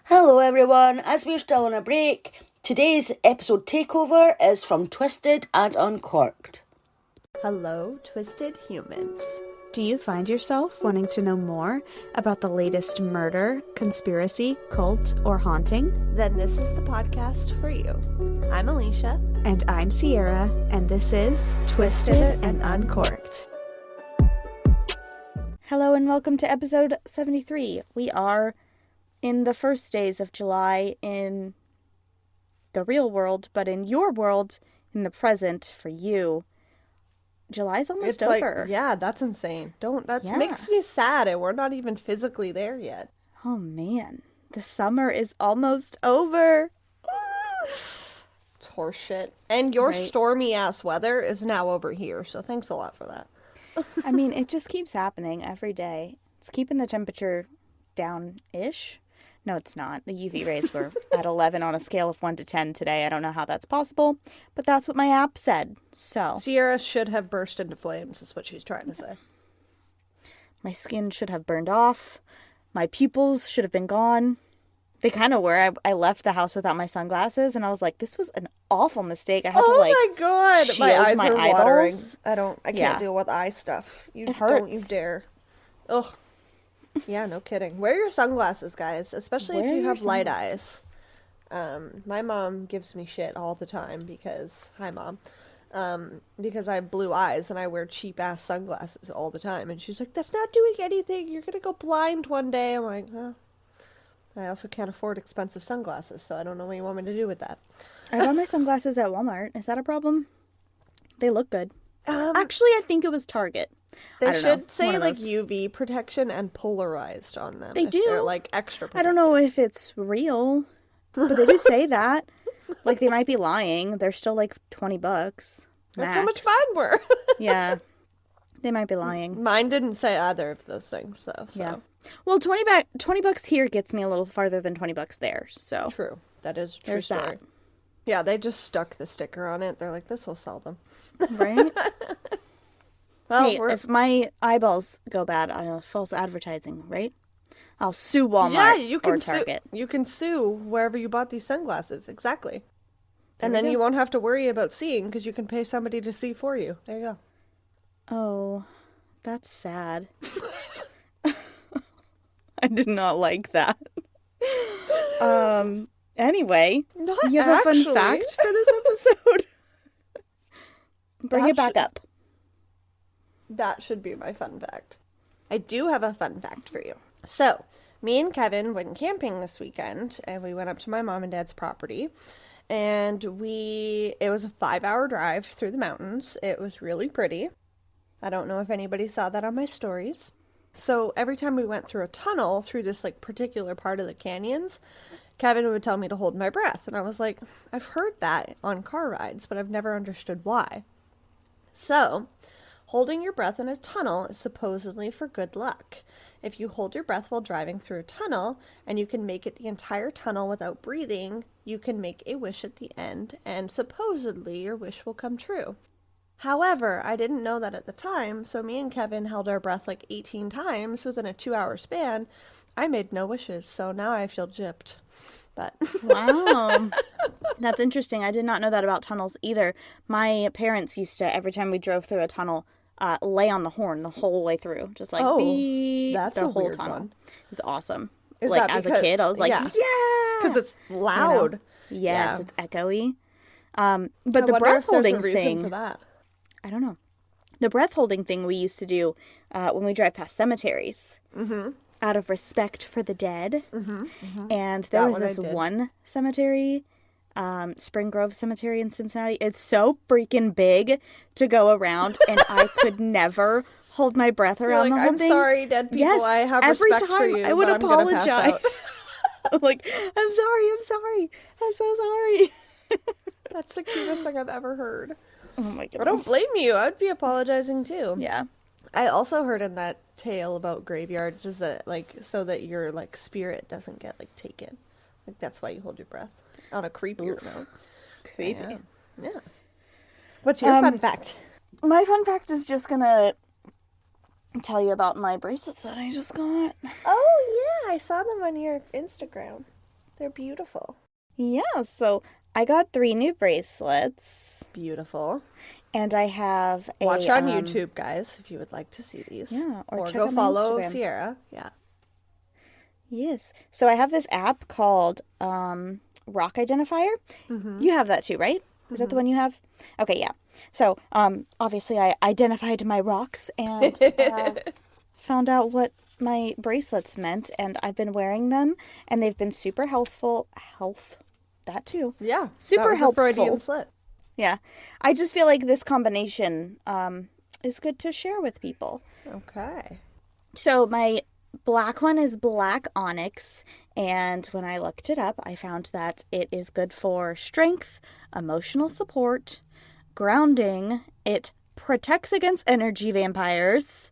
Hello everyone, as we're still on a break, today's episode Takeover is from Twisted and Uncorked. Hello, Twisted Humans. Do you find yourself wanting to know more about the latest murder, conspiracy, cult, or haunting? Then this is the podcast for you. I'm Alicia. And I'm Sierra, and this is Twisted and Uncorked. Hello and welcome to episode 73. We are in the first days of July in the real world, but in your world, in the present, for you, July's almost over. Yeah, that's insane. Makes me sad, and we're not even physically there yet. Oh man, the summer is almost over. It's horseshit. And your stormy ass weather is now over here, so thanks a lot for that. I mean, it just keeps happening every day. It's keeping the temperature down-ish. No, it's not. The UV rays were at 11 on a scale of 1 to 10 today. I don't know how that's possible, but that's what my app said. So Sierra should have burst into flames, is what she's trying to say. My skin should have burned off. My pupils should have been gone. They kind of were. I left the house without my sunglasses, and I was like, this was an awful mistake. I had to, my God. My eyes my are watering. eyeballs. I can't deal with eye stuff. It hurts. Don't you dare. Ugh. Yeah, no kidding. Wear your sunglasses, guys, especially if you have light eyes. My mom gives me shit all the time because I have blue eyes and I wear cheap ass sunglasses all the time. And she's like, that's not doing anything. You're going to go blind one day. I'm like, oh. I also can't afford expensive sunglasses, so I don't know what you want me to do with that. I bought my sunglasses at Walmart. Is that a problem? They look good. Actually, I think it was Target. They should say like UV protection and polarized on them. They do. They're like extra protective. I don't know if it's real, but they do say that. Like, they might be lying. They're still like $20. That's how much mine were. Yeah. They might be lying. Mine didn't say either of those things, though. So. Yeah. Well, $20 here gets me a little farther than $20 there. So true. That is a true there's story. that. Yeah, they just stuck the sticker on it. They're like, this will sell them. Right? Well, hey, if my eyeballs go bad, false advertising, right? I'll sue Walmart or Target. You can sue wherever you bought these sunglasses. Exactly. And then you won't have to worry about seeing because you can pay somebody to see for you. There you go. Oh, that's sad. I did not like that. Anyway, you have a fun fact for this episode? Bring it back up. That should be my fun fact. I do have a fun fact for you. So, me and Kevin went camping this weekend, and we went up to my mom and dad's property, and it was a 5-hour drive through the mountains. It was really pretty. I don't know if anybody saw that on my stories. So, every time we went through a tunnel through this like particular part of the canyons, Kevin would tell me to hold my breath, and I was like, I've heard that on car rides, but I've never understood why. So, holding your breath in a tunnel is supposedly for good luck. If you hold your breath while driving through a tunnel, and you can make it the entire tunnel without breathing, you can make a wish at the end, and supposedly your wish will come true. However, I didn't know that at the time, so me and Kevin held our breath like 18 times within a 2-hour span. I made no wishes, so now I feel gypped. But wow. That's interesting. I did not know that about tunnels either. My parents used to, every time we drove through a tunnel, lay on the horn the whole way through. Just like, beep, that's the a whole weird tunnel. one. It's awesome. Is like, that as a kid, I was like, yeah! Because it's loud. Yes, it's echoey. But I the breath holding thing for that. I don't know. The breath holding thing we used to do when we drive past cemeteries. Mm-hmm. Out of respect for the dead. Mm-hmm, mm-hmm. And there was this one cemetery, Spring Grove Cemetery in Cincinnati. It's so freaking big to go around, and I could never hold my breath around the whole thing. I'm sorry, dead people. Yes, I have every respect time for you, I would but apologize. I'm like, I'm sorry. I'm so sorry. That's the cutest thing I've ever heard. Oh my goodness. I don't blame you. I'd be apologizing too. Yeah. I also heard in that tale about graveyards is that like so that your like spirit doesn't get like taken. Like that's why you hold your breath on a creepier note. Creepy. Yeah. What's your fun fact? My fun fact is just gonna tell you about my bracelets that I just got. Oh yeah, I saw them on your Instagram. They're beautiful. Yeah, so I got 3 new bracelets. Beautiful. And I have a... Watch on YouTube, guys, if you would like to see these. Yeah, or check go out my follow Instagram. Sierra. Yeah. Yes. So I have this app called Rock Identifier. You have that too, right? Is that the one you have? Okay, yeah. So obviously I identified my rocks and found out what my bracelets meant, and I've been wearing them, and they've been super helpful. That too. Yeah. Super that was helpful. A Freudian slip. Yeah. I just feel like this combination is good to share with people. Okay. So my black one is black onyx, and when I looked it up, I found that it is good for strength, emotional support, grounding, it protects against energy vampires,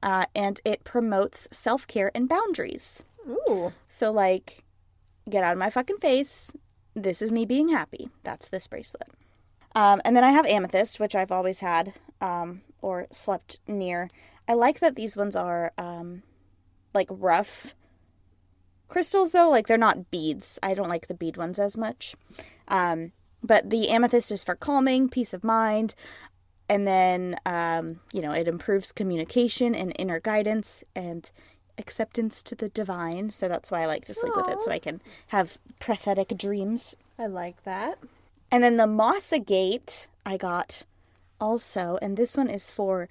and it promotes self-care and boundaries. Ooh. So, like, get out of my fucking face. This is me being happy. That's this bracelet. And then I have amethyst, which I've always had or slept near. I like that these ones are like rough crystals, though. Like, they're not beads. I don't like the bead ones as much. But the amethyst is for calming, peace of mind. And then, it improves communication and inner guidance and acceptance to the divine. So that's why I like to sleep with it, so I can have prophetic dreams. I like that. And then the moss agate I got also, and this one is for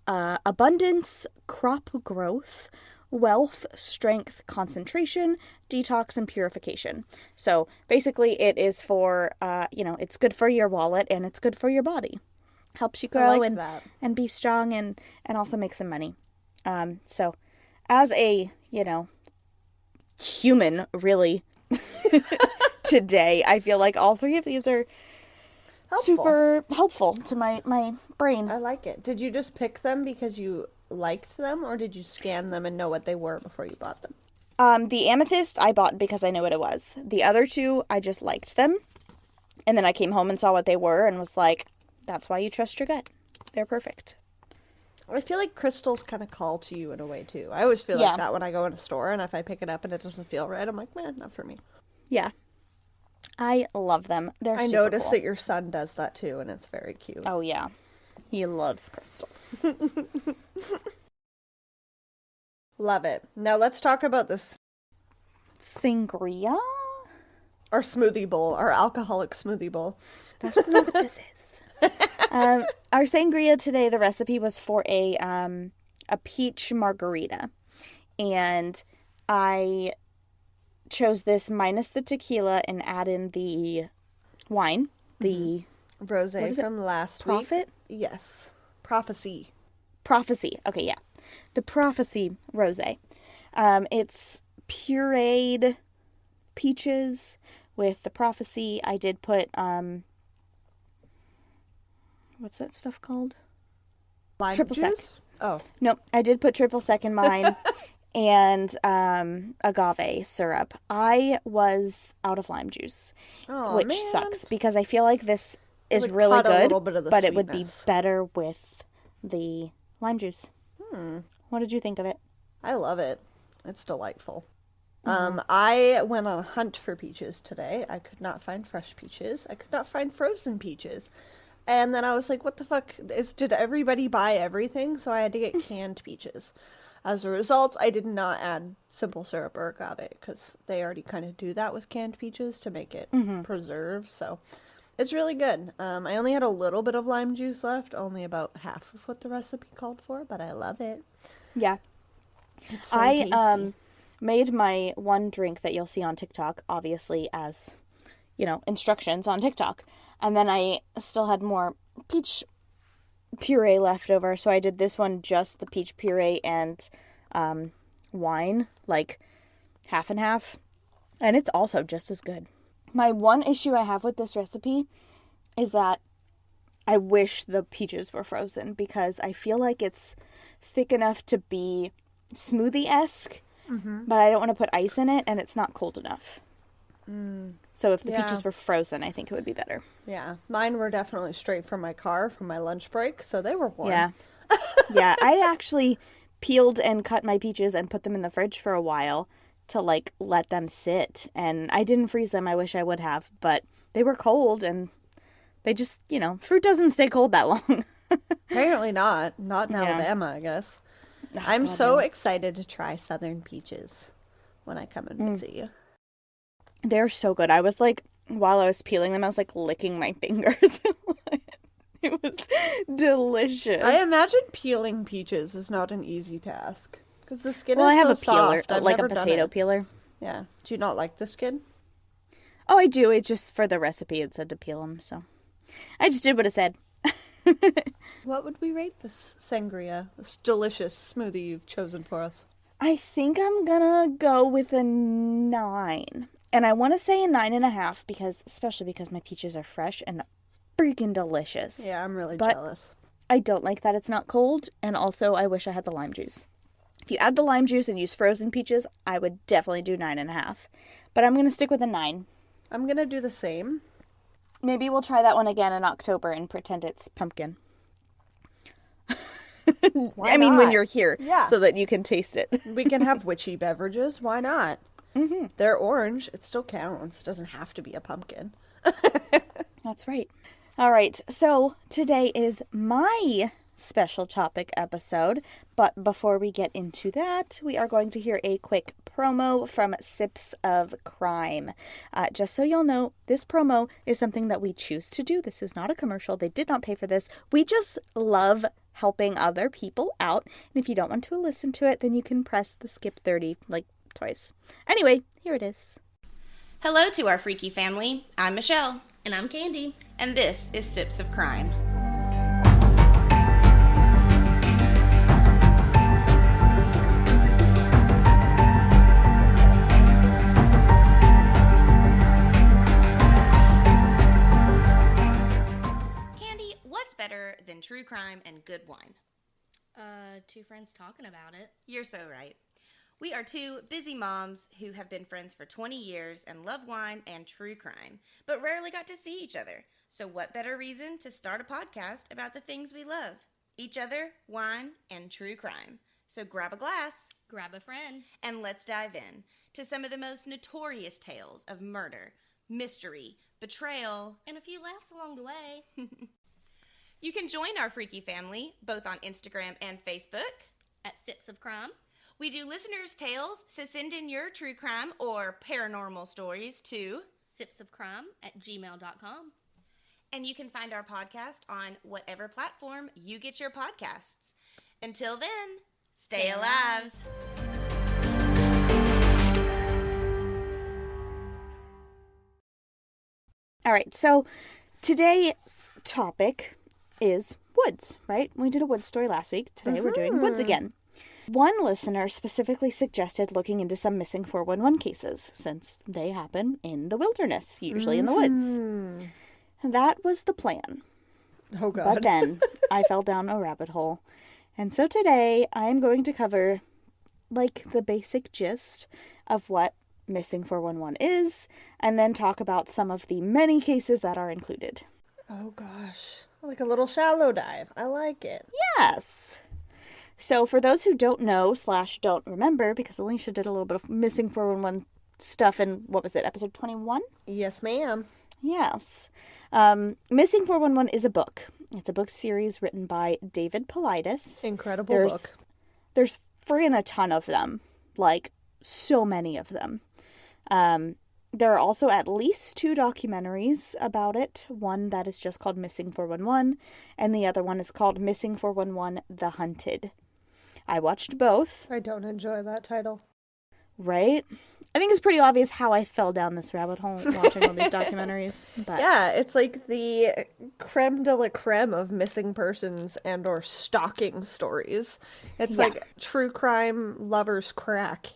abundance, crop growth, wealth, strength, concentration, detox, and purification. So basically it is for, it's good for your wallet and it's good for your body. Helps you grow and be strong and also make some money. So as a, human, really, today, I feel like all 3 of these are super helpful to my brain. I like it. Did you just pick them because you liked them, or did you scan them and know what they were before you bought them? The amethyst I bought because I knew what it was. The other 2, I just liked them. And then I came home and saw what they were and was like, that's why you trust your gut. They're perfect. I feel like crystals kind of call to you in a way, too. I always feel like that when I go in a store, and if I pick it up and it doesn't feel right, I'm like, man, not for me. Yeah. I love them. I noticed that your son does that, too, and it's very cute. Oh, yeah. He loves crystals. Love it. Now let's talk about this sangria? Our smoothie bowl, our alcoholic smoothie bowl. That's not what this is. Our sangria today, the recipe was for a peach margarita. And I chose this minus the tequila and add in the wine. The rosé from last week. Prophet? Yes. Prophecy. Okay, yeah. The Prophecy rosé. It's pureed peaches with the Prophecy. I did put what's that stuff called? Lime triple juice? sec. Oh. No, I did put triple sec in mine. And agave syrup. I was out of lime juice, which sucks because I feel like this is really good, but it would be better with the lime juice. What did you think of it? I love it. It's delightful. I went on a hunt for peaches today. I could not find fresh peaches. I could not find frozen peaches. And then I was like, what the fuck? Did everybody buy everything? So I had to get canned peaches. As a result, I did not add simple syrup or agave because they already kind of do that with canned peaches to make it preserve. So it's really good. I only had a little bit of lime juice left, only about half of what the recipe called for, but I love it. Yeah. It's so tasty. Made my one drink that you'll see on TikTok, obviously, as, instructions on TikTok. And then I still had more peach puree left over, so I did this one just the peach puree and wine, like half and half, and it's also just as good. My one issue I have with this recipe is that I wish the peaches were frozen because I feel like it's thick enough to be smoothie-esque, but I don't want to put ice in it and it's not cold enough. So if the peaches were frozen, I think it would be better. Yeah, mine were definitely straight from my car from my lunch break, so they were warm. Yeah. Yeah, I actually peeled and cut my peaches and put them in the fridge for a while to, like, let them sit. And I didn't freeze them. I wish I would have. But they were cold, and they just, fruit doesn't stay cold that long. Apparently not. Not in Alabama, I guess. Oh, I'm God, so no. excited to try Southern peaches when I come and visit you. They're so good. I was, like, while I was peeling them, I was, like, licking my fingers. It was delicious. I imagine peeling peaches is not an easy task. Because the skin Well, is I have so a peeler, soft. I've like a never done potato it. peeler. Yeah. Do you not like the skin? Oh, I do. It just, for the recipe, it said to peel them, so I just did what it said. What would we rate this sangria, this delicious smoothie you've chosen for us? I think I'm gonna go with a 9. And I want to say a 9.5 especially because my peaches are fresh and freaking delicious. Yeah, I'm really But jealous. I don't like that it's not cold, and also I wish I had the lime juice. If you add the lime juice and use frozen peaches, I would definitely do 9.5. But I'm gonna stick with a 9. I'm going to do the same. Maybe we'll try that one again in October and pretend it's pumpkin. Why when not? you're here, so that you can taste it. We can have witchy beverages. Why not? Mm-hmm. They're orange. It still counts. It doesn't have to be a pumpkin. That's right. All right, so today is my special topic episode, but before we get into that, we are going to hear a quick promo from Sips of Crime. Just so y'all know, this promo is something that we choose to do. This is not a commercial. They did not pay for this. We just love helping other people out, and if you don't want to listen to it, then you can press the skip 30, like, twice. Anyway, here it is. Hello to our freaky family. I'm Michelle. And I'm Candy. And this is Sips of Crime. Candy, what's better than true crime and good wine? Two friends talking about it. You're so right. We are two busy moms who have been friends for 20 years and love wine and true crime, but rarely got to see each other. So what better reason to start a podcast about the things we love? Each other, wine, and true crime. So grab a glass, Grab a friend. and let's dive in to some of the most notorious tales of murder, mystery, betrayal. And a few laughs along the way. You can join our freaky family both on Instagram and Facebook. At Sips of Crime. We do listeners' tales, so send in your true crime or paranormal stories to sipsofcrime@gmail.com. and you can find our podcast on whatever platform you get your podcasts. Until then, stay alive. All right, so today's topic is woods, right? We did a woods story last week. Today we're doing woods again. One listener specifically suggested looking into some missing 411 cases, since they happen in the wilderness, usually in the woods. That was the plan. Oh, God. But then I fell down a rabbit hole. And so today I am going to cover, like, the basic gist of what missing 411 is, and then talk about some of the many cases that are included. Oh, gosh. Like a little shallow dive. I like it. Yes. So for those who don't know / don't remember, because Alicia did a little bit of missing 411 stuff in, what was it, episode 21? Yes, ma'am. Yes. Missing 411 is a book. It's a book series written by David Paulides. Incredible book. There's freaking a ton of them. Like, so many of them. There are also at least 2 documentaries about it. One that is just called Missing 411, and the other one is called Missing 411 The Hunted. I watched both. I don't enjoy that title. Right? I think it's pretty obvious how I fell down this rabbit hole watching all these documentaries. But Yeah, it's like the creme de la creme of missing persons and or stalking stories. It's like true crime lovers crack,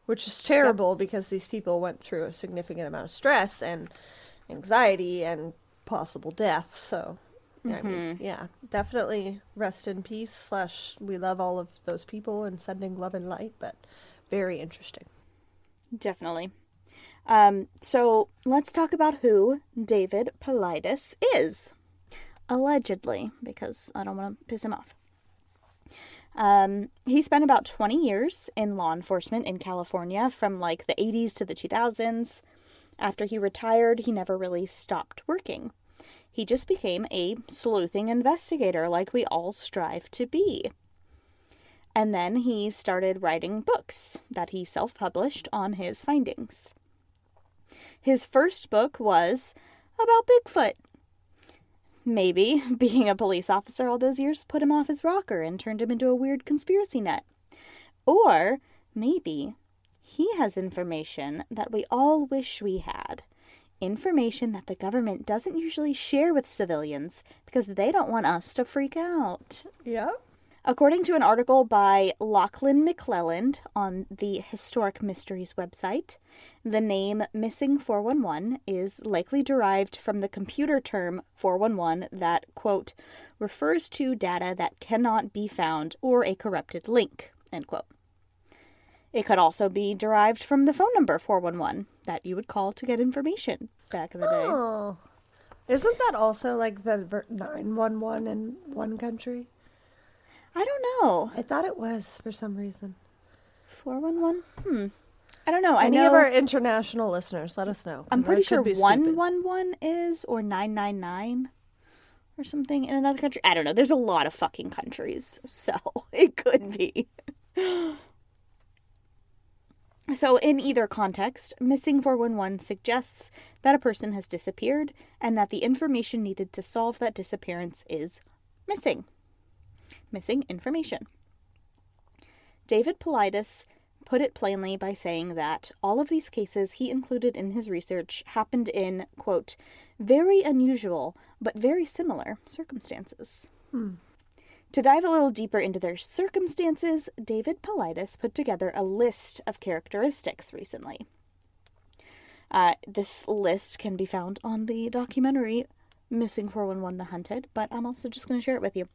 which is terrible because these people went through a significant amount of stress and anxiety and possible death. So, I mean, yeah, definitely rest in peace / we love all of those people and sending love and light, but very interesting. Definitely. So let's talk about who David Paulides is. Allegedly, because I don't want to piss him off. He spent about 20 years in law enforcement in California from like the 80s to the 2000s. After he retired, he never really stopped working. He just became a sleuthing investigator like we all strive to be. And then he started writing books that he self-published on his findings. His first book was about Bigfoot. Maybe being a police officer all those years put him off his rocker and turned him into a weird conspiracy nut. Or maybe he has information that we all wish we had. Information that the government doesn't usually share with civilians because they don't want us to freak out. Yep. According to an article by Lachlan McClelland on the Historic Mysteries website, the name Missing 411 is likely derived from the computer term 411 that, quote, refers to data that cannot be found or a corrupted link, end quote. It could also be derived from the phone number 411 that you would call to get information back in the day. Oh. Isn't that also like the 911 in one country? I don't know. I thought it was for some reason. 411? I don't know. Any I know of our international listeners, let us know. I'm pretty That sure could be stupid. 111 is, or 999 or something in another country. I don't know. There's a lot of fucking countries, so it could be. So in either context, Missing 411 suggests that a person has disappeared and that the information needed to solve that disappearance is missing. Missing information. David Paulides put it plainly by saying that all of these cases he included in his research happened in, quote, very unusual but very similar circumstances. To dive a little deeper into their circumstances, David Paulides put together a list of characteristics recently. This list can be found on the documentary Missing 411 The Hunted, but I'm also just going to share it with you.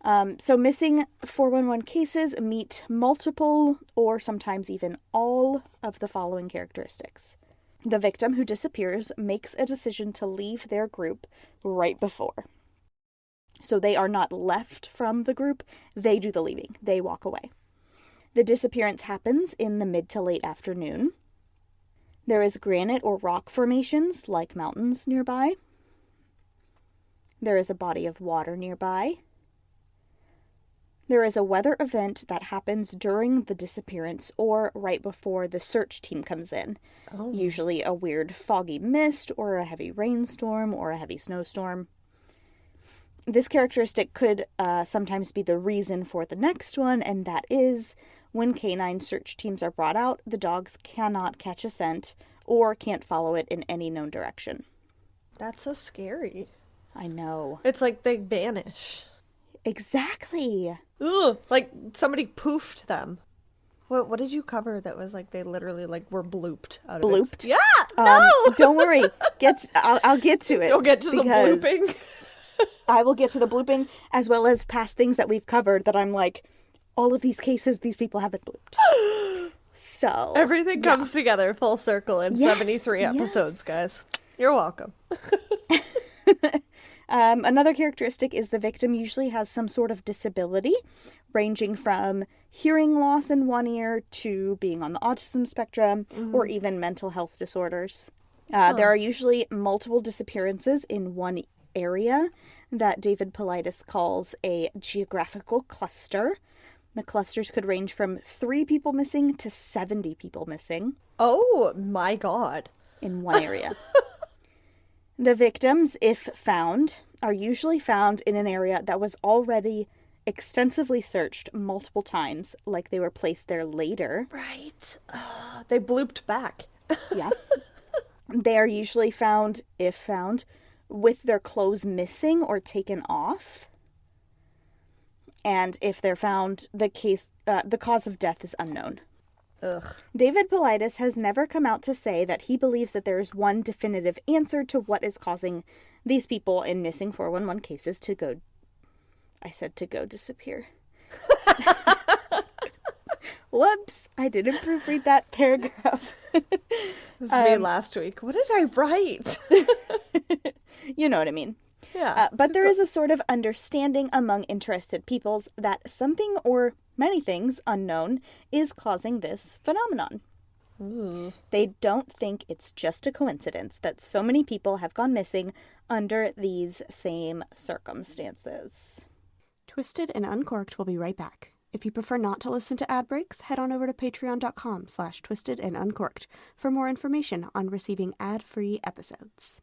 So Missing 411 cases meet multiple or sometimes even all of the following characteristics. The victim who disappears makes a decision to leave their group right before. So they are not left from the group, they do the leaving, they walk away. The disappearance happens in the mid to late afternoon. There is granite or rock formations, like mountains, nearby. There is a body of water nearby. There is a weather event that happens during the disappearance or right before the search team comes in. Oh. Usually a weird foggy mist or a heavy rainstorm or a heavy snowstorm. This characteristic could sometimes be the reason for the next one, and that is when canine search teams are brought out, the dogs cannot catch a scent or can't follow it in any known direction. That's so scary. I know. It's like they vanish. Exactly. Ugh, like somebody poofed them. What did you cover that was like they literally like were blooped out of it? Blooped? Yeah, no! Don't worry. I'll get to it. You'll get to the blooping. I will get to the blooping, as well as past things that we've covered that I'm like, all of these cases, these people haven't blooped. So everything comes together full circle in 73 episodes, guys. You're welcome. Another characteristic is the victim usually has some sort of disability, ranging from hearing loss in one ear to being on the autism spectrum, or even mental health disorders. There are usually multiple disappearances in one area that David Paulides calls a geographical cluster. The clusters could range from 3 people missing to 70 people missing. Oh my God. In one area. The victims, if found, are usually found in an area that was already extensively searched multiple times, like they were placed there later. Right. They blooped back. Yeah. They are usually found, if found, with their clothes missing or taken off. And if they're found, the cause of death is unknown. Ugh. David Paulides has never come out to say that he believes that there is one definitive answer to what is causing these people in Missing 411 cases to go disappear. Whoops, I didn't proofread that paragraph. It was me last week. What did I write? You know what I mean. Yeah. But there is a sort of understanding among interested peoples that something or many things unknown is causing this phenomenon. Ooh. They don't think it's just a coincidence that so many people have gone missing under these same circumstances. Twisted and Uncorked will be right back. If you prefer not to listen to ad breaks, head on over to patreon.com/twistedanduncorked for more information on receiving ad-free episodes.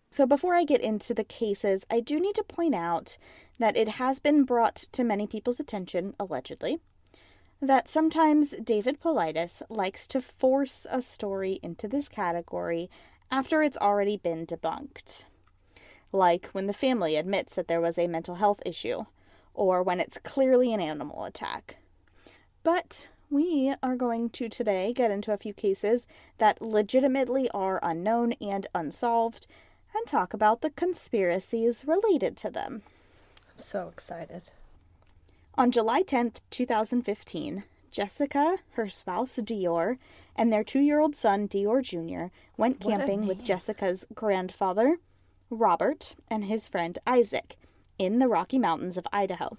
So before I get into the cases, I do need to point out that it has been brought to many people's attention, allegedly, that sometimes David Paulides likes to force a story into this category after it's already been debunked. Like when the family admits that there was a mental health issue, or when it's clearly an animal attack. But we are going to today get into a few cases that legitimately are unknown and unsolved, and talk about the conspiracies related to them. I'm so excited. On July 10th, 2015, Jessica, her spouse Dior, and their 2-year-old son Dior Jr. went camping with Jessica's grandfather, Robert, and his friend Isaac in the Rocky Mountains of Idaho.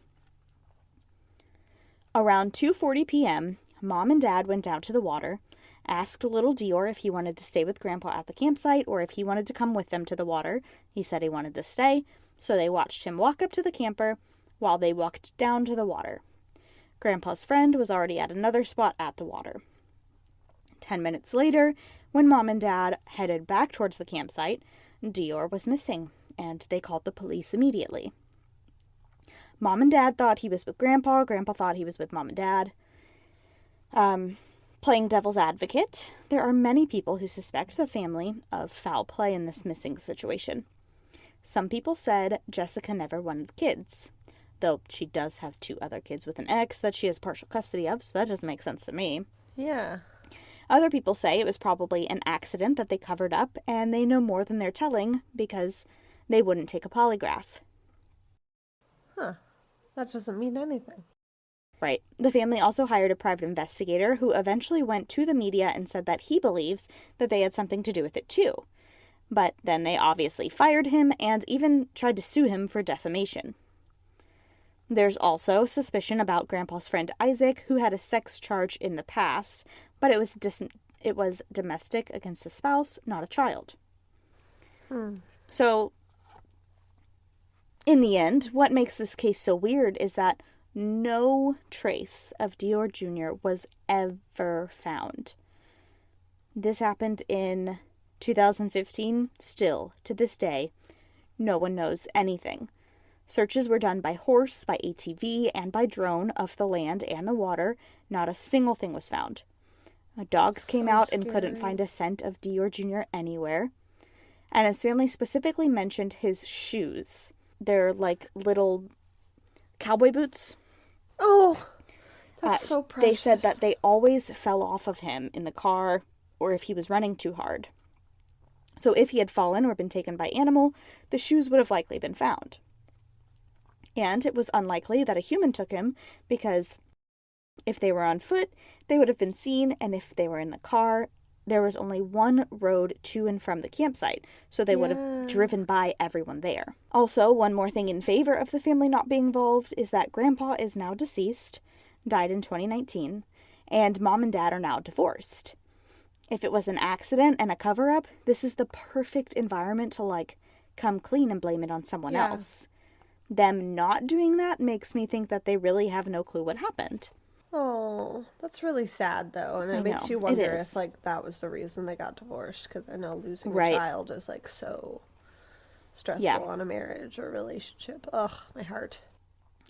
Around 2:40 p.m., Mom and Dad went down to the water, asked little Dior if he wanted to stay with Grandpa at the campsite or if he wanted to come with them to the water. He said he wanted to stay, so they watched him walk up to the camper while they walked down to the water. Grandpa's friend was already at another spot at the water. 10 minutes later, when Mom and Dad headed back towards the campsite, Dior was missing, and they called the police immediately. Mom and Dad thought he was with Grandpa. Grandpa thought he was with Mom and Dad. Playing devil's advocate, there are many people who suspect the family of foul play in this missing situation. Some people said Jessica never wanted kids, though she does have 2 other kids with an ex that she has partial custody of, so that doesn't make sense to me. Yeah. Other people say it was probably an accident that they covered up, and they know more than they're telling because they wouldn't take a polygraph. Huh. That doesn't mean anything. Right. The family also hired a private investigator who eventually went to the media and said that he believes that they had something to do with it too. But then they obviously fired him and even tried to sue him for defamation. There's also suspicion about Grandpa's friend Isaac, who had a sex charge in the past, but it was domestic against a spouse, not a child. So, in the end, what makes this case so weird is that no trace of Dior Jr. was ever found. This happened in 2015. Still, to this day, no one knows anything. Searches were done by horse, by ATV, and by drone of the land and the water. Not a single thing was found. Dogs came out and couldn't find a scent of Dior Jr. anywhere. And his family specifically mentioned his shoes. They're like little cowboy boots. Oh, that's so precious. They said that they always fell off of him in the car or if he was running too hard. So if he had fallen or been taken by animal, the shoes would have likely been found. And it was unlikely that a human took him because if they were on foot, they would have been seen, and if they were in the car, there was only one road to and from the campsite, so they would have driven by everyone there. Also, one more thing in favor of the family not being involved is that Grandpa is now deceased, died in 2019, and Mom and Dad are now divorced. If it was an accident and a cover-up, this is the perfect environment to, come clean and blame it on someone else. Them not doing that makes me think that they really have no clue what happened. Oh, that's really sad, though. And it makes you wonder if, that was the reason they got divorced. Because I know losing a child is, so stressful on a marriage or relationship. Ugh, my heart.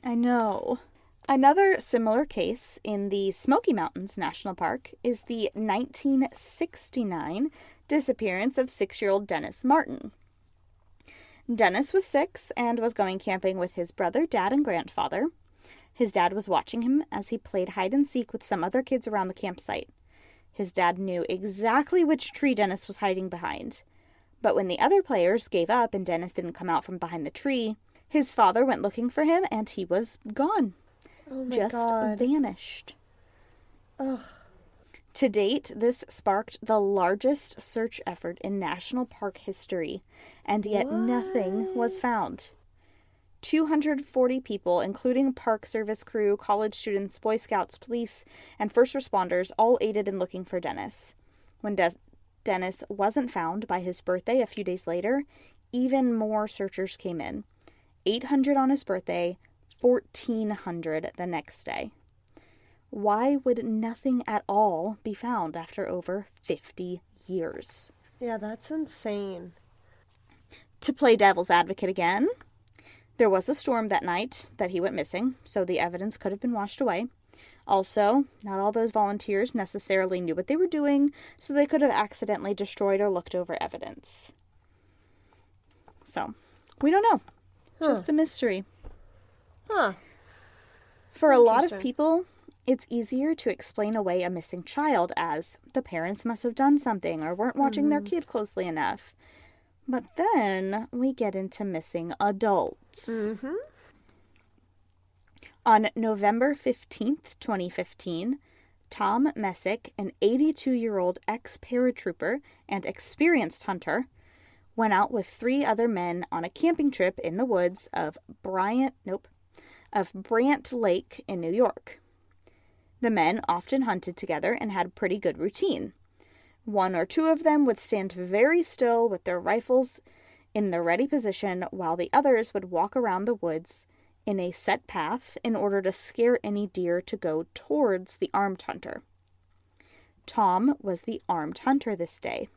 I know. Another similar case in the Smoky Mountains National Park is the 1969 disappearance of 6-year-old Dennis Martin. Dennis was 6 and was going camping with his brother, dad, and grandfather. His dad was watching him as he played hide and seek with some other kids around the campsite. His dad knew exactly which tree Dennis was hiding behind. But when the other players gave up and Dennis didn't come out from behind the tree, his father went looking for him and he was gone. Oh my God. Just vanished. Ugh. To date, this sparked the largest search effort in national park history, and yet nothing was found. 240 people, including Park Service crew, college students, Boy Scouts, police, and first responders, all aided in looking for Dennis. When Dennis wasn't found by his birthday a few days later, even more searchers came in. 800 on his birthday, 1,400 the next day. Why would nothing at all be found after over 50 years? Yeah, that's insane. To play devil's advocate again, there was a storm that night that he went missing, so the evidence could have been washed away. Also, not all those volunteers necessarily knew what they were doing, so they could have accidentally destroyed or looked over evidence. So, we don't know. Just a mystery. Huh. For a lot of people, it's easier to explain away a missing child as the parents must have done something or weren't watching their kid closely enough. But then we get into missing adults. On November 15th, 2015, Tom Messick, an 82-year-old ex-paratrooper and experienced hunter, went out with 3 other men on a camping trip in the woods of Brant Lake in New York. The men often hunted together and had a pretty good routine. 1 or 2 of them would stand very still with their rifles in the ready position while the others would walk around the woods in a set path in order to scare any deer to go towards the armed hunter. Tom was the armed hunter this day.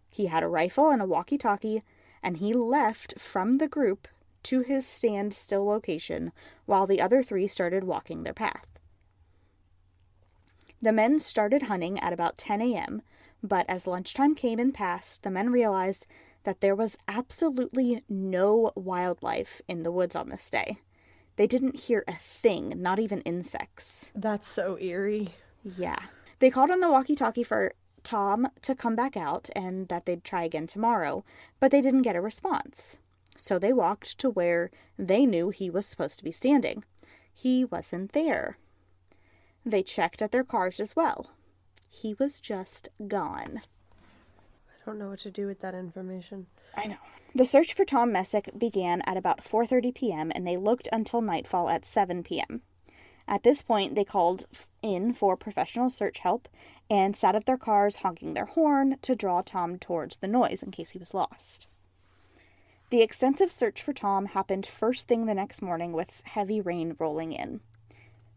He had a rifle and a walkie-talkie, and he left from the group to his stand-still location while the other 3 started walking their path. The men started hunting at about 10 a.m., but as lunchtime came and passed, the men realized that there was absolutely no wildlife in the woods on this day. They didn't hear a thing, not even insects. That's so eerie. Yeah. They called on the walkie-talkie for Tom to come back out and that they'd try again tomorrow, but they didn't get a response. So they walked to where they knew he was supposed to be standing. He wasn't there. They checked at their cars as well. He was just gone. I don't know what to do with that information. I know. The search for Tom Messick began at about 4:30 p.m. and they looked until nightfall at 7 p.m. At this point, they called in for professional search help and sat at their cars honking their horn to draw Tom towards the noise in case he was lost. The extensive search for Tom happened first thing the next morning with heavy rain rolling in.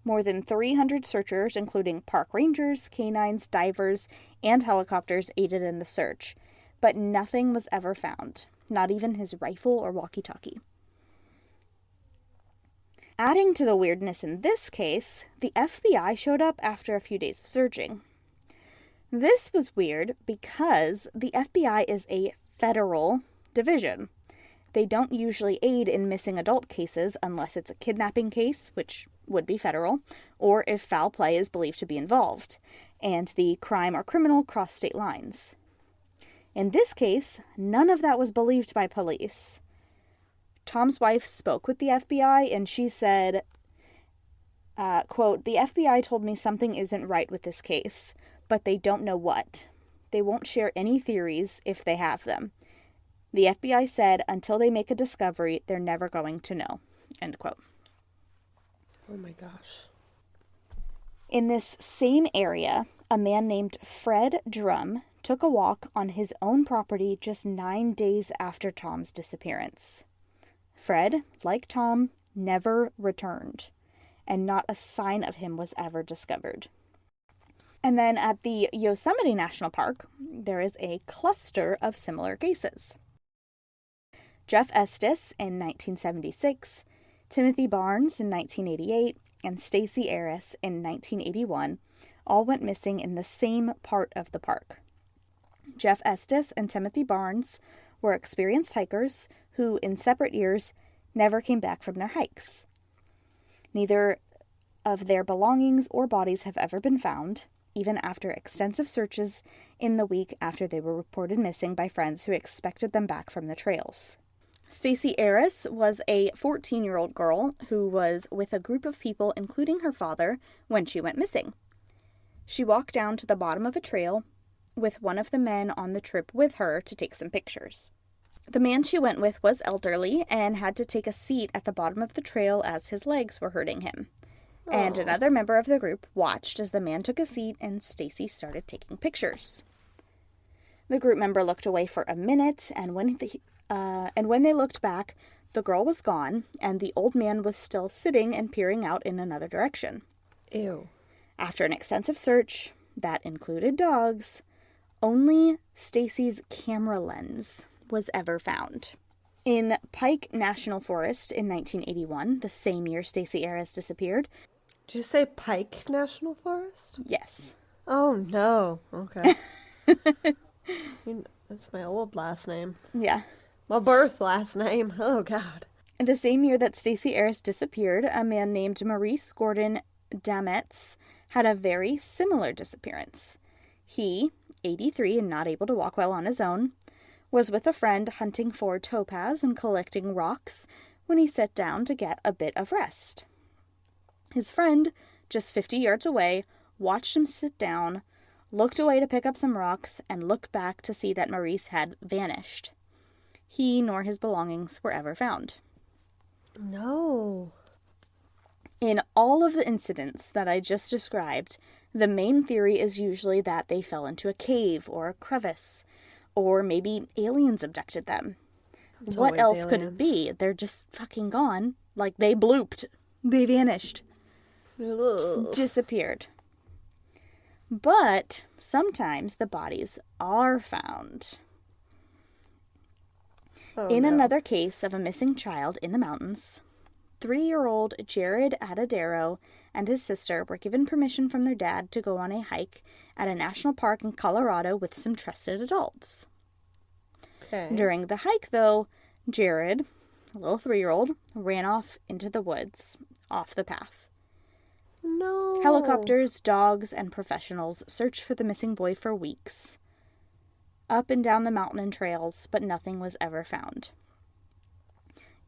More than 300 searchers, including park rangers, canines, divers, and helicopters, aided in the search, but nothing was ever found, not even his rifle or walkie-talkie. Adding to the weirdness in this case, the FBI showed up after a few days of searching. This was weird because the FBI is a federal division. They don't usually aid in missing adult cases unless it's a kidnapping case, which would be federal, or if foul play is believed to be involved, and the crime or criminal cross state lines. In this case, none of that was believed by police. Tom's wife spoke with the FBI, and she said, quote, "The FBI told me something isn't right with this case, but they don't know what. They won't share any theories if they have them. The FBI said until they make a discovery, they're never going to know." End quote. Oh my gosh. In this same area, a man named Fred Drum took a walk on his own property just 9 days after Tom's disappearance. Fred, like Tom, never returned, and not a sign of him was ever discovered. And then at the Yosemite National Park, there is a cluster of similar cases. Jeff Estes in 1976, Timothy Barnes in 1988, and Stacey Aris in 1981 all went missing in the same part of the park. Jeff Estes and Timothy Barnes were experienced hikers who, in separate years, never came back from their hikes. Neither of their belongings or bodies have ever been found, even after extensive searches in the week after they were reported missing by friends who expected them back from the trails. Stacey Aris was a 14-year-old girl who was with a group of people, including her father, when she went missing. She walked down to the bottom of a trail with one of the men on the trip with her to take some pictures. The man she went with was elderly and had to take a seat at the bottom of the trail as his legs were hurting him. And another member of the group watched as the man took a seat and Stacy started taking pictures. The group member looked away for a minute, and when they looked back, the girl was gone, and the old man was still sitting and peering out in another direction. Ew. After an extensive search that included dogs, only Stacy's camera lens was ever found. In Pike National Forest in 1981, the same year Stacy Ayres disappeared. Did you say Pike National Forest? Yes. Oh, no. Okay. That's my old last name. Yeah. My birth last name. Oh, God. In the same year that Stacy Ayres disappeared, a man named Maurice Gordon Dametz had a very similar disappearance. He, 83 and not able to walk well on his own, was with a friend hunting for topaz and collecting rocks when he sat down to get a bit of rest. His friend, just 50 yards away, watched him sit down, looked away to pick up some rocks, and looked back to see that Maurice had vanished. He nor his belongings were ever found. No. In all of the incidents that I just described, the main theory is usually that they fell into a cave or a crevice, or maybe aliens abducted them. It's What always else could it aliens. be? They're just fucking gone. Like, they blooped. They vanished. Ugh. Disappeared. But sometimes the bodies are found. Oh, In no. another case of a missing child in the mountains, 3-year-old Jared Adadero and his sister were given permission from their dad to go on a hike at a national park in Colorado with some trusted adults. Okay. During the hike, though, Jared, a little 3-year-old, ran off into the woods, off the path. No. Helicopters, dogs, and professionals searched for the missing boy for weeks, up and down the mountain and trails, but nothing was ever found.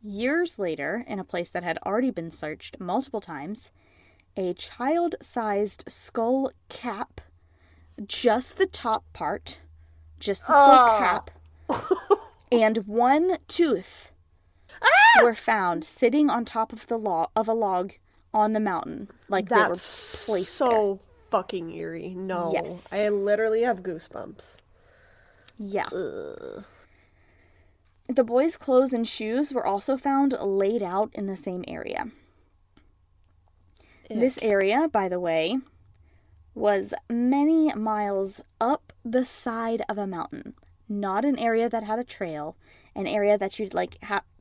Years later, in a place that had already been searched multiple times, a child-sized skull cap, just the top part, just the skull cap, and one tooth were found sitting on top of a log on the mountain, like they were That's placed so fucking eerie. No. Yes. I literally have goosebumps. there. Yeah. Ugh. The boy's clothes and shoes were also found laid out in the same area. This area, by the way, was many miles up the side of a mountain. Not an area that had a trail. An area that you'd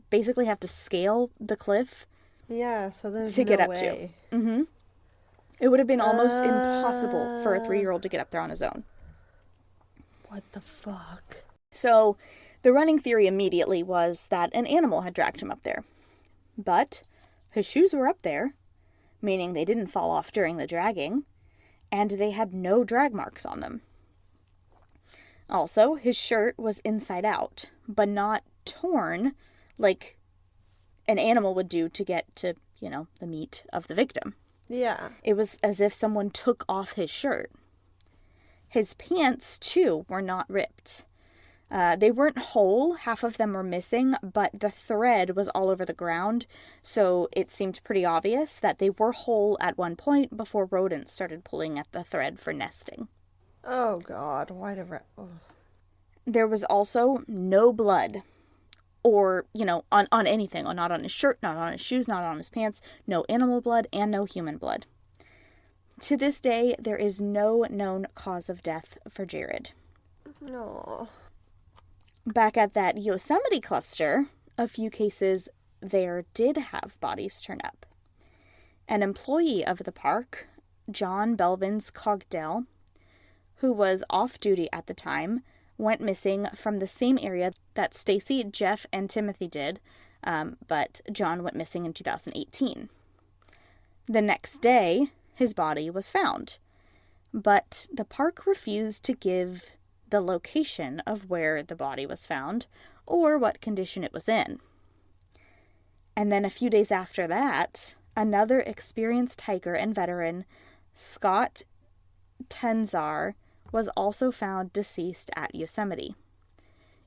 basically have to scale the cliff Yeah, so there's to no get up way. to. Mm-hmm. It would have been almost impossible for a 3-year-old to get up there on his own. What the fuck? So the running theory immediately was that an animal had dragged him up there. But his shoes were up there, meaning they didn't fall off during the dragging, and they had no drag marks on them. Also, his shirt was inside out, but not torn like an animal would do to get to, the meat of the victim. Yeah. It was as if someone took off his shirt. His pants, too, were not ripped. They weren't whole, half of them were missing, but the thread was all over the ground, so it seemed pretty obvious that they were whole at one point before rodents started pulling at the thread for nesting. Oh, God. Why did... There was also no blood, or, on anything, not on his shirt, not on his shoes, not on his pants, no animal blood, and no human blood. To this day, there is no known cause of death for Jared. No. Back at that Yosemite cluster, a few cases there did have bodies turn up. An employee of the park, John Belvins Cogdell, who was off duty at the time, went missing from the same area that Stacy, Jeff, and Timothy did, but John went missing in 2018. The next day, his body was found, but the park refused to give the location of where the body was found or what condition it was in. And then a few days after that, another experienced hiker and veteran, Scott Tenzar was also found deceased at Yosemite.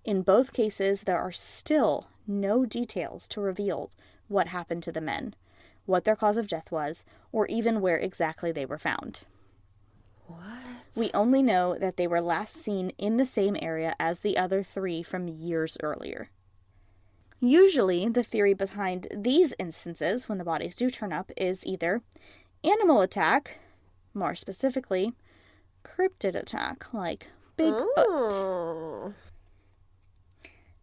In both cases, there are still no details to reveal what happened to the men, what their cause of death was, or even where exactly they were found. What? We only know that they were last seen in the same area as the other 3 from years earlier. Usually, the theory behind these instances, when the bodies do turn up, is either animal attack, more specifically, cryptid attack, like Bigfoot. Oh.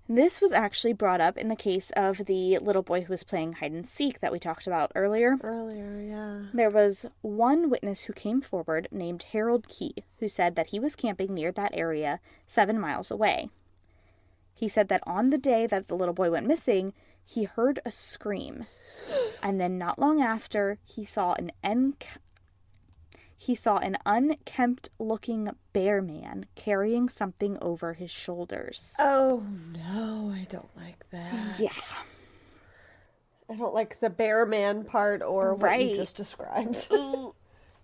This was actually brought up in the case of the little boy who was playing hide and seek that we talked about earlier. Yeah. There was one witness who came forward named Harold Key, who said that he was camping near that area 7 miles away. He said that on the day that the little boy went missing, he heard a scream. And then not long after, he saw an unkempt-looking bear man carrying something over his shoulders. Oh, no, I don't like that. Yeah. I don't like the bear man part or what you just described.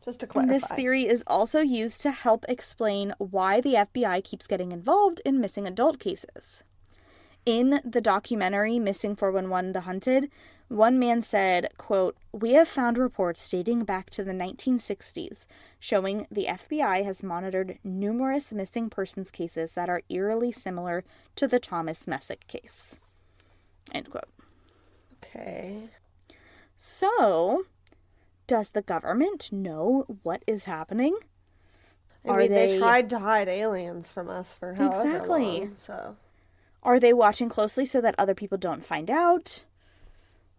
Just to clarify. And this theory is also used to help explain why the FBI keeps getting involved in missing adult cases. In the documentary Missing 411 The Hunted, one man said, quote, "We have found reports dating back to the 1960s showing the FBI has monitored numerous missing persons cases that are eerily similar to the Thomas Messick case." End quote. Okay. So, does the government know what is happening? I mean, they tried to hide aliens from us for however long, so. Are they watching closely so that other people don't find out?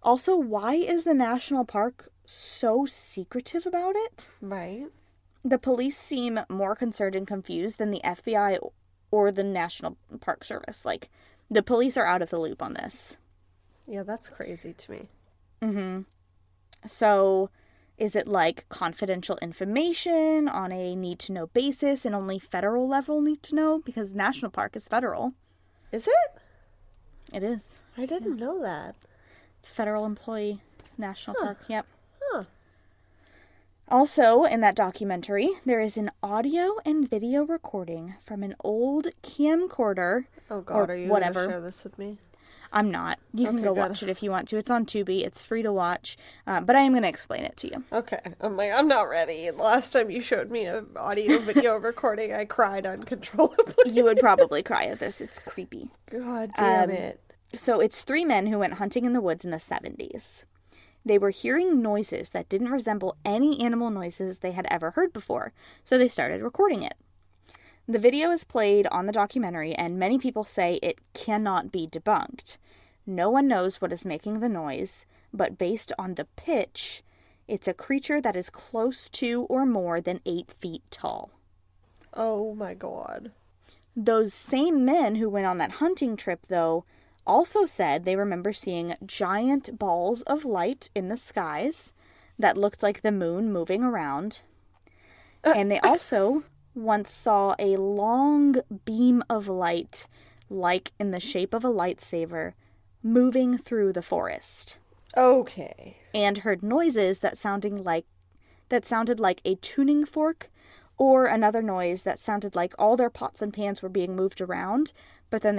Also, why is the national park so secretive about it? Right. The police seem more concerned and confused than the FBI or the National Park Service. Like, the police are out of the loop on this. Yeah, that's crazy to me. Mm-hmm. So, is it like confidential information on a need-to-know basis and only federal level need to know? Because National Park is federal. Is it? It is. I didn't know that. It's a federal employee national park. Yep. Huh. Also, in that documentary, there is an audio and video recording from an old camcorder. Oh, God, are you going to share this with me? I'm not. You can go watch it if you want to. It's on Tubi. It's free to watch. But I am going to explain it to you. Okay. I'm not ready. Last time you showed me an audio video recording, I cried uncontrollably. You would probably cry at this. It's creepy. God damn it. So it's 3 men who went hunting in the woods in the 70s. They were hearing noises that didn't resemble any animal noises they had ever heard before, so they started recording it. The video is played on the documentary, and many people say it cannot be debunked. No one knows what is making the noise, but based on the pitch, it's a creature that is close to or more than 8 feet tall. Oh my God. Those same men who went on that hunting trip, though, also said they remember seeing giant balls of light in the skies that looked like the moon moving around. And they also once saw a long beam of light, like in the shape of a lightsaber, moving through the forest. Okay. And heard noises that sounded like a tuning fork, or another noise that sounded like all their pots and pans were being moved around, but then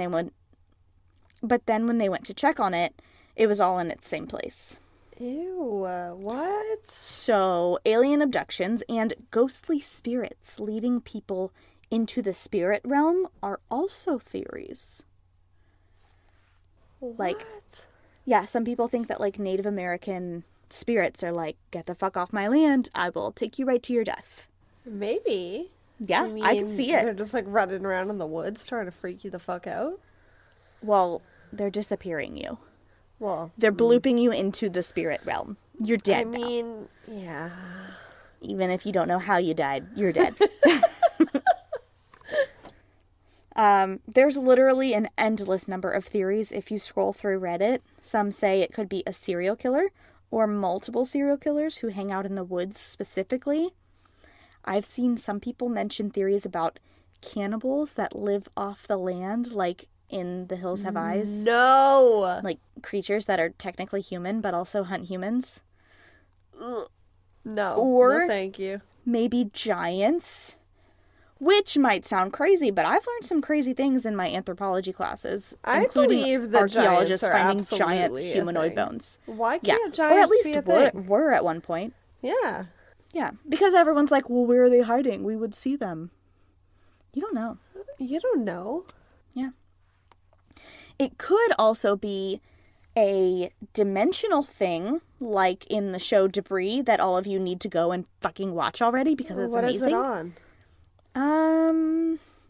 when they went to check on it, it was all in its same place. Ew, what? So, alien abductions and ghostly spirits leading people into the spirit realm are also theories. What? Yeah, some people think that, like, Native American spirits are like, get the fuck off my land, I will take you right to your death. Maybe. Yeah, I can see it. They're just, like, running around in the woods trying to freak you the fuck out? Well, they're disappearing you. Well, They're blooping you into the spirit realm. You're dead I mean, yeah. Even if you don't know how you died, you're dead. There's literally an endless number of theories if you scroll through Reddit. Some say it could be a serial killer or multiple serial killers who hang out in the woods specifically. I've seen some people mention theories about cannibals that live off the land, like in The Hills Have Eyes. No! Like creatures that are technically human but also hunt humans. No. Or no, thank you. maybe giants, which might sound crazy, but I've learned some crazy things in my anthropology classes, believe that archaeologists giants are finding giant absolutely a humanoid thing. bones. Why Yeah, can't or at giants least be a thing? were at one point. Yeah. Yeah, because everyone's like, well, where are they hiding? We would see them. You don't know. You don't know. Yeah. It could also be a dimensional thing, like in the show Debris, that all of you need to go and fucking watch already because it's What amazing. is it on?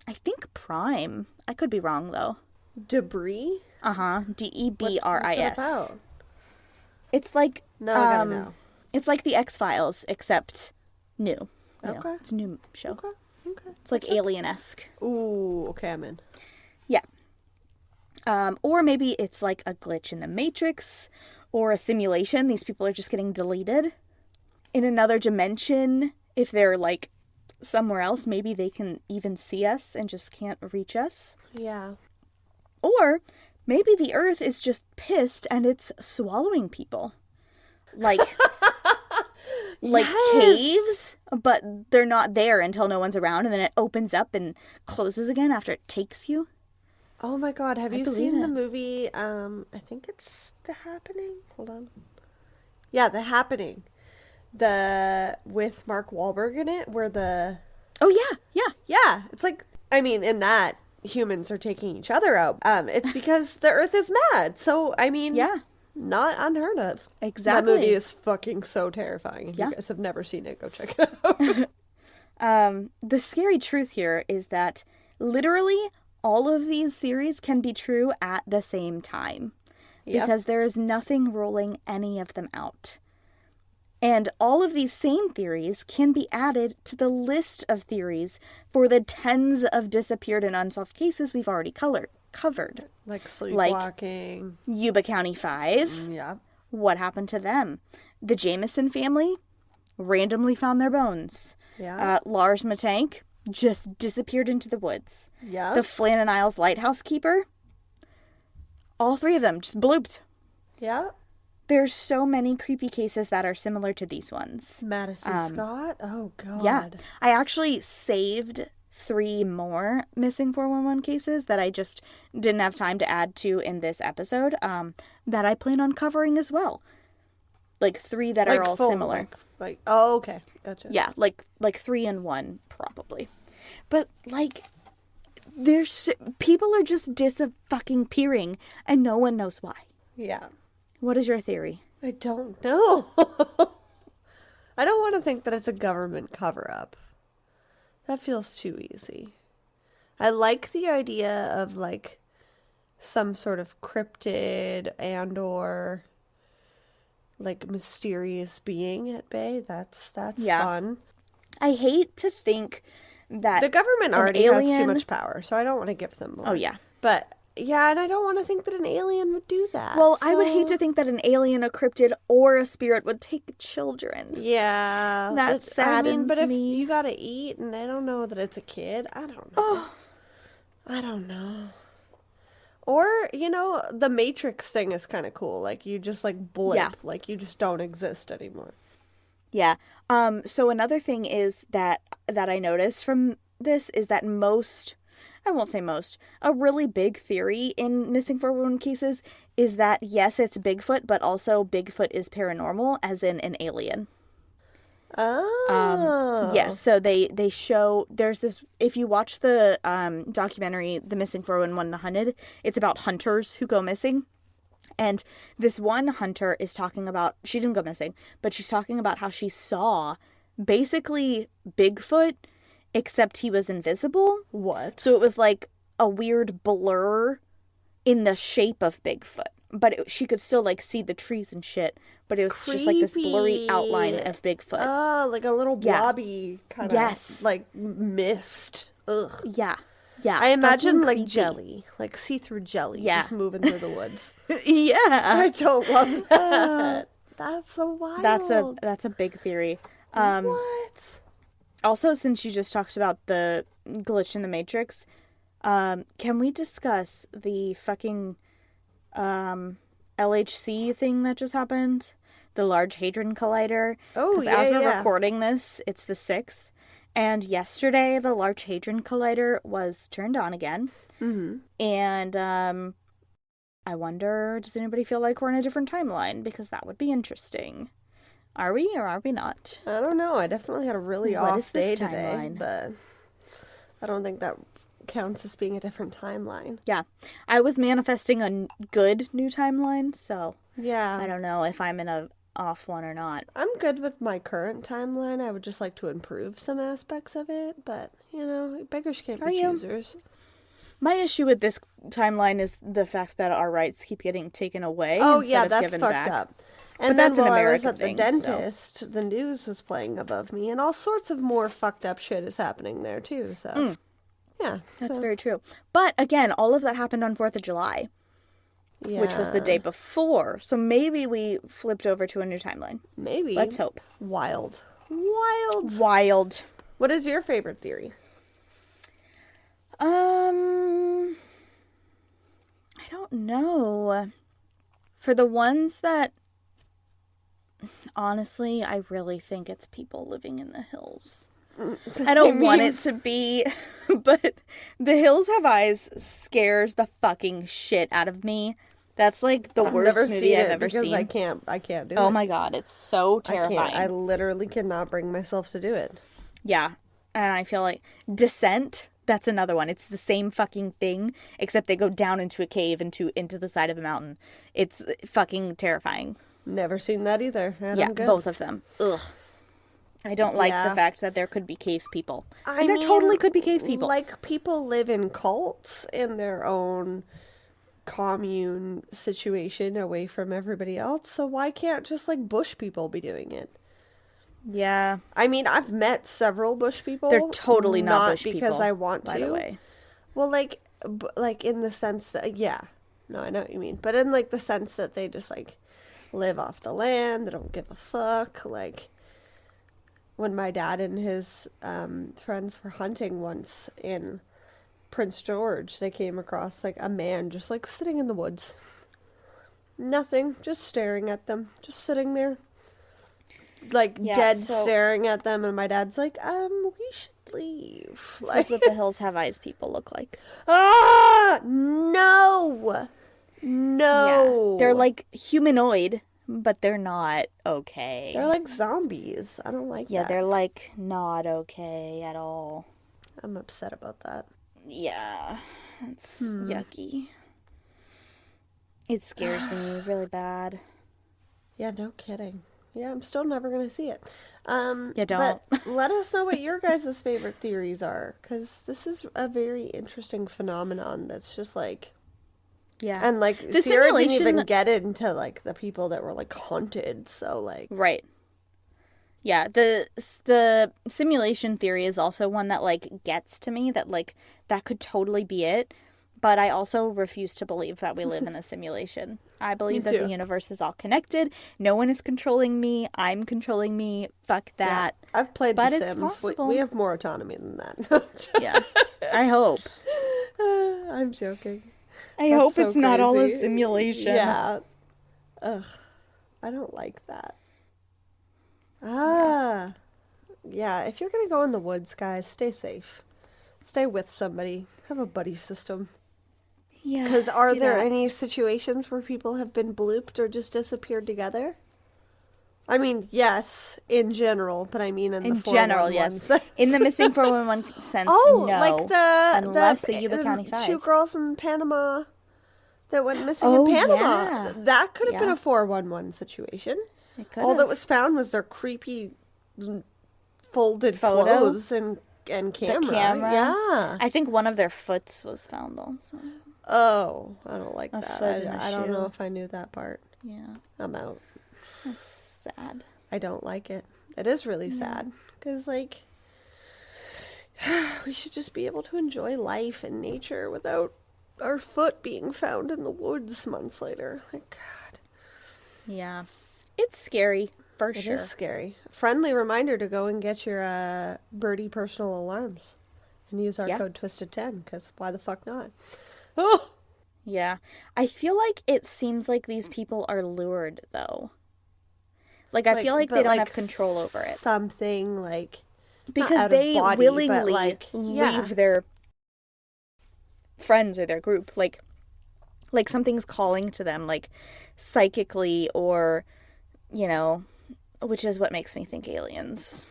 I think Prime. I could be wrong though. Debris? Debris. What's it about? It's like No, I gotta know. It's like the X-Files except new. You know, Okay. it's a new show. Okay. It's like Alien-esque. Ooh, okay, I'm in. Yeah. Or maybe it's like a glitch in the Matrix or a simulation. These people are just getting deleted. In another dimension, if they're like somewhere else, maybe they can even see us and just can't reach us. Yeah. Or maybe the Earth is just pissed and it's swallowing people. Like caves, but they're not there until no one's around, and then it opens up and closes again after it takes you. Oh my god, have you believe seen the it. movie, I think it's The Happening? Hold on. Yeah, The Happening. With Mark Wahlberg in it, where Oh yeah. yeah, it's like, I mean, in that, humans are taking each other out. It's because the Earth is mad, so, I mean, Yeah. not unheard of. Exactly. That movie is fucking so terrifying. If Yeah. you guys have never seen it, go check it out. The scary truth here is that literally all of these theories can be true at the same time. Yep. Because there is nothing ruling any of them out. And all of these same theories can be added to the list of theories for the tens of disappeared and unsolved cases we've already covered. Like sleepwalking. Yuba County 5. Yeah. What happened to them? The Jameson family randomly found their bones. Yeah. Lars Matank just disappeared into the woods. Yeah. The Flannan Isles lighthouse keeper. All three of them just blooped. Yeah. There's so many creepy cases that are similar to these ones. Madison Scott? Oh, God. Yeah. I actually saved 3 more missing 411 cases that I just didn't have time to add to in this episode that I plan on covering as well. Like 3 that are all similar. Oh, okay. Gotcha. Yeah, like 3 in 1 probably. But like people are just dis-fucking-peering and no one knows why. Yeah. What is your theory? I don't know. I don't want to think that it's a government cover-up. That feels too easy. I like the idea of, like, some sort of cryptid and or, like, mysterious being at bay. That's fun. I hate to think that The government an already has too alien- much power, so I don't want to give them more. Oh, yeah. But, yeah, and I don't want to think that an alien would do that. Well, I would hate so- to think that an alien, a cryptid, or a spirit would take children. Yeah. That saddens but if me. you gotta eat and they don't know that it's a kid, I don't know. I don't know. Or, the Matrix thing is kind of cool. Like, you just, like, blip. Yeah. Like, you just don't exist anymore. Yeah. So another thing is that I noticed from this is that I won't say most, a really big theory in missing 411 cases is that, yes, it's Bigfoot, but also Bigfoot is paranormal, as in an alien. Oh. Yes, so they show, there's this, if you watch the documentary, The Missing 411 The Hunted, it's about hunters who go missing. And this one hunter is talking about, she didn't go missing, but she's talking about how she saw basically Bigfoot, except he was invisible. What? So it was like a weird blur in the shape of Bigfoot. But she could still, like, see the trees and shit. But it was just, like, this blurry outline of Bigfoot. Oh, like a little blobby kind of, Yes. like, mist. Ugh. Yeah. Yeah. I imagine, fucking like, creepy. jelly. Like, see-through jelly. Yeah. Just moving through the woods. Yeah. I don't love that. That's so wild. That's a big theory. What? Also, since you just talked about the glitch in the Matrix, can we discuss the fucking LHC thing that just happened? the Large Hadron Collider. Oh, 'Cause as we're recording this, it's the 6th. And yesterday, the Large Hadron Collider was turned on again. Mm-hmm. And I wonder, does anybody feel like we're in a different timeline? Because that would be interesting. Are we or are we not? I don't know. I definitely had a really What off is this day today, timeline? but I don't think that counts as being a different timeline. Yeah. I was manifesting a good new timeline, so Yeah. I don't know if I'm in a off one or not. I'm good with my current timeline. I would just like to improve some aspects of it, but, you know, beggars can't be choosers. My issue with this timeline is the fact that our rights keep getting taken away Yeah, instead of that's given fucked back. up. And But then that's an while I was American at the thing, so. dentist, the news was playing above me, and all sorts of more fucked up shit is happening there too. So, yeah, That's very true. But again, all of that happened on 4th of July, which was the day before. So maybe we flipped over to a new timeline. Maybe. Let's hope. Wild. Wild. What is your favorite theory? I don't know. For the ones that, honestly, I really think it's people living in the hills. I don't want it to be, but The Hills Have Eyes scares the fucking shit out of me. That's like the worst movie I've ever seen. I can't do it. Oh my god, it's so terrifying. I literally cannot bring myself to do it. Yeah, and I feel like Descent, that's another one. It's the same fucking thing, except they go down into a cave into the side of a mountain. It's fucking terrifying. Never seen that either. Yeah, both of them. Ugh. I don't like the fact that there could be cave people. And there totally could be cave people. Like, people live in cults in their own commune situation away from everybody else, so why can't just, like, bush people be doing it? Yeah. I mean, I've met several bush people. They're totally not bush because people, I want to. by the way. Well, like in the sense that, yeah. No, I know what you mean. But in, like, the sense that they just, like, live off the land. They don't give a fuck. Like, when my dad and his friends were hunting once in Prince George, they came across, like, a man just, like, sitting in the woods. Nothing. Just staring at them. Just sitting there. Like, dead staring at them. And my dad's like, we should leave. This is what the Hills Have Eyes people look like. Ah! No! No! Yeah. They're, like, humanoid, but they're not okay. They're like zombies. I don't like that. Yeah, they're, like, not okay at all. I'm upset about that. Yeah, it's yucky. It scares me really bad. Yeah, no kidding. Yeah, I'm still never going to see it. Yeah, don't. But let us know what your guys' favorite theories are, because this is a very interesting phenomenon that's just like... Yeah. And, like, The Sierra didn't simulation- even get into, like, the people that were, like, haunted, so, like... Right. Yeah, the simulation theory is also one that, like, gets to me, that, like, that could totally be it. But I also refuse to believe that we live in a simulation. I believe that the universe is all connected. No one is controlling me. I'm controlling me. Fuck that. Yeah, I've played But The it's Sims. possible. We have more autonomy than that. Yeah. I hope. I'm joking. I That's hope so it's not all a crazy. simulation. Yeah. Ugh. I don't like that. Ah. Yeah, if you're going to go in the woods, guys, stay safe. Stay with somebody. Have a buddy system. Yeah. Because are do there that. any situations where people have been blooped or just disappeared together? I mean, yes, in general, but I mean in the In general, 411 yes. sense. In the missing 411 sense, Oh, no. like Unless the Yuba County 5. 2 girls in Panama that went missing Oh, in Panama. yeah. That could have been Yeah. a 411 situation. It could All that have. was found was their creepy folded Photo? clothes and camera. The camera. Yeah. I think one of their foots was found also. Oh, I don't like A that. foot and a I don't know shoe. if I knew that part. Yeah. I'm out. That's sad. I don't like it. It is really sad. Because, like, we should just be able to enjoy life and nature without our foot being found in the woods months later. Like, God. Yeah. It's scary, for It sure. is scary. Friendly reminder to go and get your Birdie personal alarms. And use our code Twisted10, because why the fuck not? Oh! Yeah. I feel like it seems like these people are lured, though. Like, I feel like they but, don't have control over it. Something like Because not out of they body, but, willingly like, leave their friends or their group. Like something's calling to them, like psychically, or, you know, which is what makes me think aliens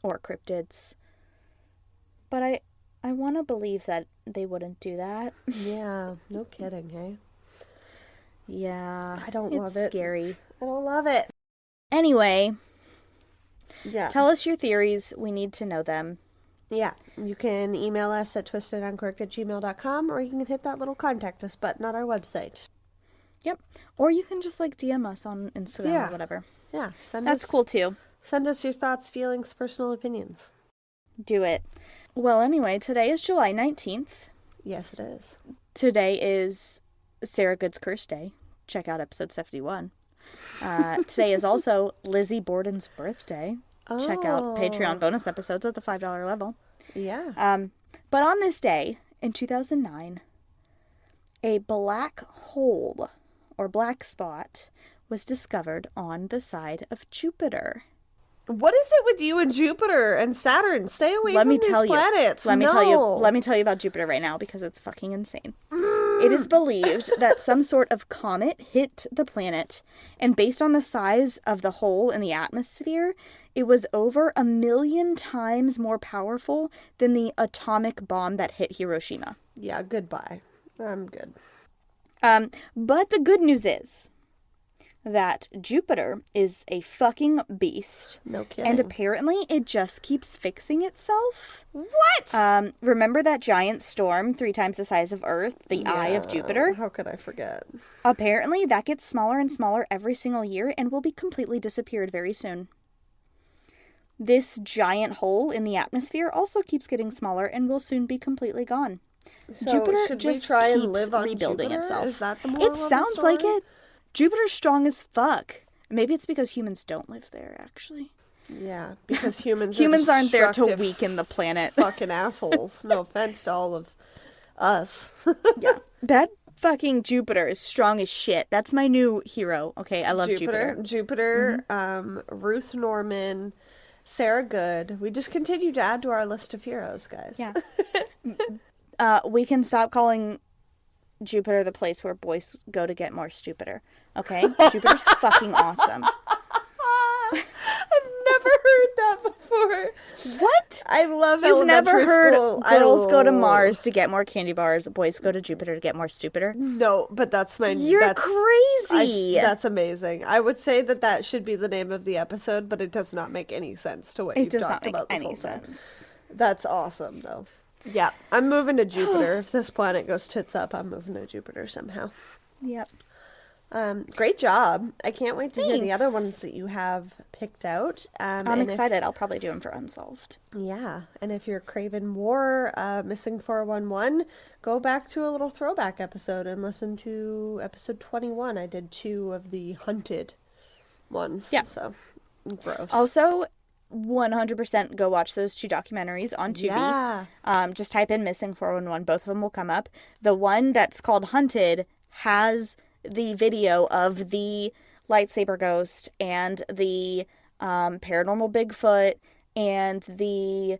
or cryptids. But I want to believe that they wouldn't do that. Yeah, no kidding, hey? Yeah. I don't love it. It's scary. I don't love it. Anyway, Yeah. tell us your theories. We need to know them. Yeah, you can email us at twisteduncorked@gmail.com, or you can hit that little contact us button on our website. Yep. Or you can just, like, DM us on Instagram or whatever. Yeah, That's cool, too. Send us your thoughts, feelings, personal opinions. Do it. Well, anyway, today is July 19th. Yes, it is. Today is Sarah Good's Curse Day. Check out episode 71. Today is also Lizzie Borden's birthday. Check out Patreon bonus episodes at the $5 level. Yeah. But on this day, in 2009, a black hole, or black spot, was discovered on the side of Jupiter. What is it with you and Jupiter and Saturn? Stay away from these planets. Let me tell you about Jupiter right now, because it's fucking insane. It is believed that some sort of comet hit the planet, and based on the size of the hole in the atmosphere, it was over 1 million times more powerful than the atomic bomb that hit Hiroshima. Yeah, goodbye. I'm good. But the good news is that Jupiter is a fucking beast. No kidding. And apparently it just keeps fixing itself. What? Remember that giant storm 3 times the size of Earth, the eye of Jupiter? How could I forget? Apparently that gets smaller and smaller every single year and will be completely disappeared very soon. This giant hole in the atmosphere also keeps getting smaller and will soon be completely gone. So Jupiter should just we try and keeps live on rebuilding Jupiter? itself. Is that the moral It of the sounds like story? it. Jupiter's strong as fuck. Maybe it's because humans don't live there, actually. Yeah, because humans Aren't there to destructive weaken the planet. fucking assholes. No offense to all of us. Yeah. That fucking Jupiter is strong as shit. That's my new hero. Okay, I love Jupiter. Jupiter, Ruth Norman, Sarah Good. We just continue to add to our list of heroes, guys. Yeah. We can stop calling Jupiter the place where boys go to get more stupider. Okay? Jupiter's fucking awesome. I've never heard that before. What? I love You've never elementary heard school. girls go to Mars to get more candy bars, boys go to Jupiter to get more stupider? No, but that's my... You're crazy. That's amazing. I would say that should be the name of the episode, but it does not make any sense to what you've talked about this whole time. It does not make any sense. That's awesome, though. Yeah, I'm moving to Jupiter. If this planet goes tits up, I'm moving to Jupiter somehow. Yep. Great job. I can't wait to hear the other Thanks. ones that you have picked out. I'm excited. I'll probably do them for Unsolved. Yeah, and if you're craving more Missing 411, go back to a little throwback episode and listen to episode 21. I did 2 of the hunted ones. Yeah. So, gross. Also, 100% go watch those 2 documentaries on Tubi. Yeah. Just type in Missing 411. Both of them will come up. The one that's called Hunted has the video of the lightsaber ghost and the paranormal Bigfoot and the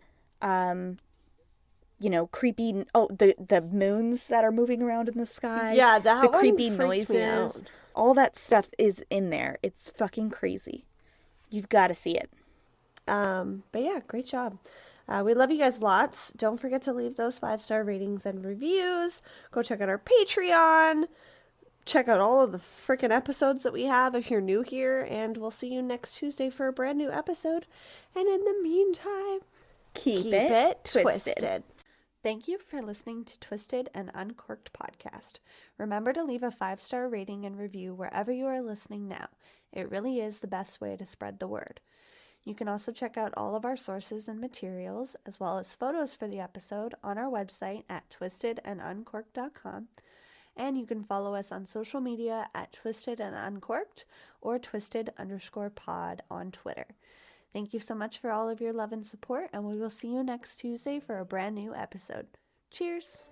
creepy the moons that are moving around in the sky. Yeah, that the one creepy freaked me noises. out. All that stuff is in there. It's fucking crazy. You've got to see it. But yeah, great job. We love you guys lots. Don't forget to leave those 5-star ratings and reviews. Go check out our Patreon. Check out all of the freaking episodes that we have if you're new here. And we'll see you next Tuesday for a brand new episode. And in the meantime, Keep it twisted. Thank you for listening to Twisted and Uncorked podcast. Remember to leave a 5-star rating and review wherever you are listening now. It really is the best way to spread the word. You can also check out all of our sources and materials, as well as photos for the episode, on our website at twistedanduncorked.com. And you can follow us on social media at Twisted and Uncorked or Twisted_pod on Twitter. Thank you so much for all of your love and support, and we will see you next Tuesday for a brand new episode. Cheers!